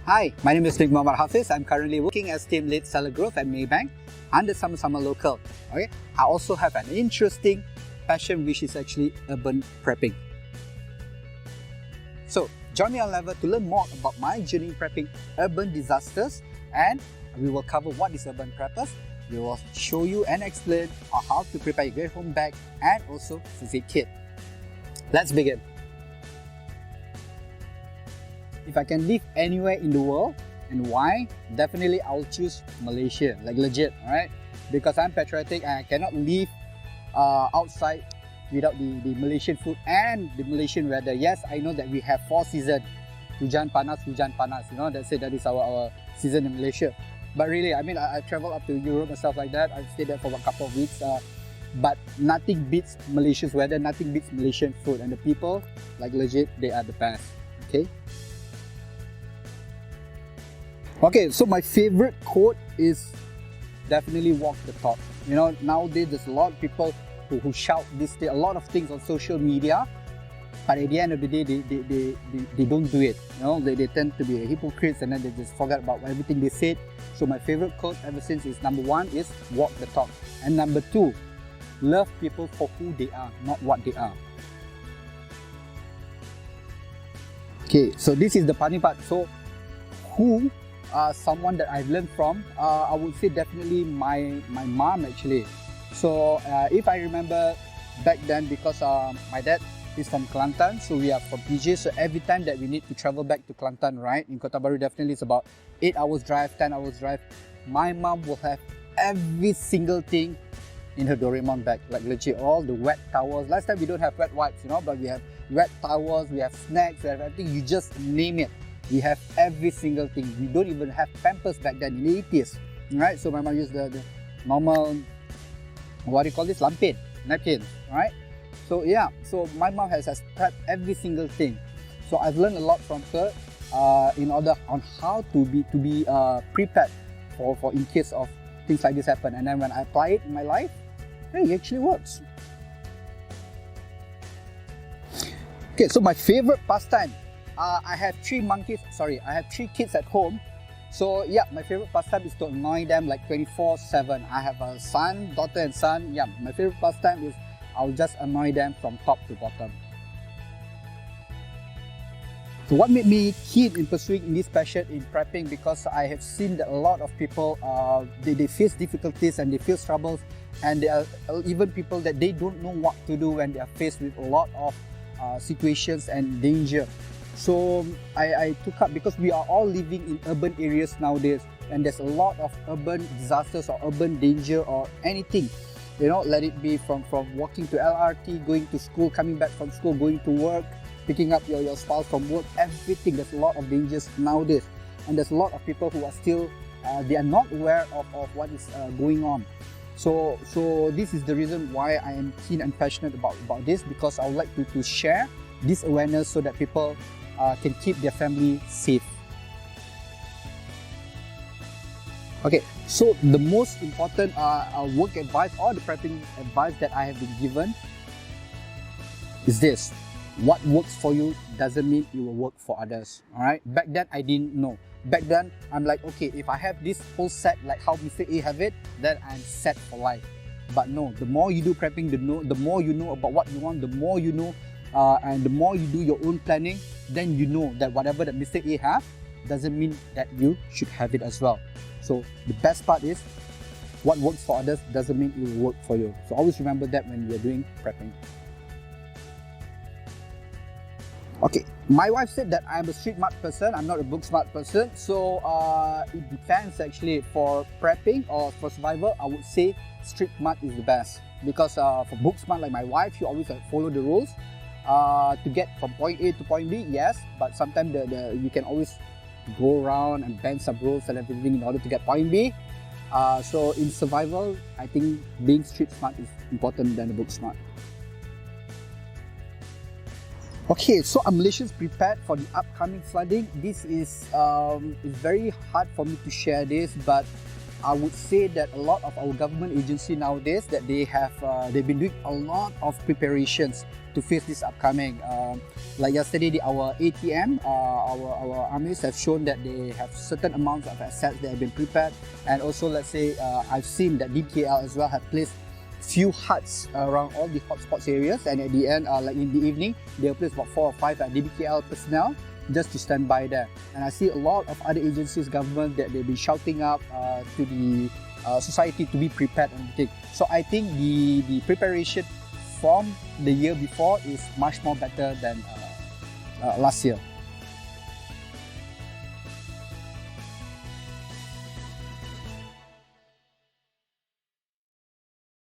Hi, my name is Nik Muhammad Hafiz. I'm currently working as Team Lead Seller Growth at Maybank under Sama-Sama Local. Okay, I also have an interesting passion which is actually urban prepping. So, join me on Level to learn more about my journey in prepping urban disasters, and we will cover what is urban preppers. We will show you and explain how to prepare your great home bag and also first aid kit. Let's begin. If I can live anywhere in the world, and why? Definitely I'll choose Malaysia, like legit, alright? Because I'm patriotic and I cannot live outside without the Malaysian food and the Malaysian weather. Yes, I know that we have 4 seasons. Hujan panas, you know, that's it, that is our season in Malaysia. But really, I mean, I traveled up to Europe and stuff like that. I've stayed there for a couple of weeks. But nothing beats Malaysia's weather, nothing beats Malaysian food. And the people, like legit, they are the best, okay? Okay, so my favorite quote is definitely walk the talk. You know, nowadays there's a lot of people who shout this, a lot of things on social media, but at the end of the day, they don't do it. You know, they tend to be hypocrites and then they just forget about everything they said. So my favorite quote ever since is number 1 is walk the talk. And number 2, love people for who they are, not what they are. Okay, so this is the funny part. So who someone that I've learned from, I would say definitely my mom actually. So if I remember back then, because my dad is from Kelantan, so we are from PJ, so every time that we need to travel back to Kelantan, right, in Kota Baru, definitely it's about 8 hours drive, 10 hours drive. My mom will have every single thing in her Doraemon bag, like legit, all the wet towels. Last time we don't have wet wipes, you know, but we have wet towels, we have snacks, we have everything, you just name it. We have every single thing. We don't even have Pampers back then in the 80s, right? So my mom used the normal, what do you call this, lampin, napkin, right? So yeah, so my mom has prepped every single thing. So I've learned a lot from her in order on how to be prepared for in case of things like this happen. And then when I apply it in my life, hey, it actually works. Okay, so my favorite pastime. I have 3 kids at home. So yeah, my favorite pastime is to annoy them like 24/7. I have a son, daughter and son. Yeah, my favorite pastime is I'll just annoy them from top to bottom. So what made me keen in pursuing this passion in prepping? Because I have seen that a lot of people, they face difficulties and they face troubles, and there are even people that they don't know what to do when they are faced with a lot of situations and danger. So I took up, because we are all living in urban areas nowadays, and there's a lot of urban disasters or urban danger or anything. You know, let it be from walking to LRT, going to school, coming back from school, going to work, picking up your spouse from work, everything. There's a lot of dangers nowadays, and there's a lot of people who are still, they are not aware of what is going on. So this is the reason why I am keen and passionate about this, because I would like to share this awareness so that people can keep their family safe. Okay, so the most important work advice or the prepping advice that I have been given is this: what works for you doesn't mean it will work for others. Alright, back then I didn't know. Back then I'm like, okay, if I have this whole set like how Mr. A have it, then I'm set for life. But no, the more you do prepping, the more you know about what you want, the more you know, and the more you do your own planning, then you know that whatever that Mr. A have doesn't mean that you should have it as well. So the best part is, what works for others doesn't mean it will work for you. So always remember that when you're doing prepping. Okay, my wife said that I'm a street smart person, I'm not a book smart person. So it depends actually. For prepping or for survival, I would say street smart is the best. Because for book smart, like my wife, she always follow the rules. To get from point A to point B, yes, but sometimes you can always go around and bend some rules and everything in order to get point B. So in survival, I think being street smart is important than the book smart. Okay, so are Malaysians prepared for the upcoming flooding? This is it's very hard for me to share this, but I would say that a lot of our government agency nowadays that they've been doing a lot of preparations to face this upcoming. Like yesterday, our ATM, our armies have shown that they have certain amounts of assets that have been prepared, and also let's say I've seen that DBKL as well have placed few huts around all the hotspots areas, and at the end, like in the evening, they'll place about 4 or 5 DBKL personnel just to stand by there. And I see a lot of other agencies, government, that they've been shouting up to the society to be prepared and everything. So I think the preparation from the year before is much more better than last year.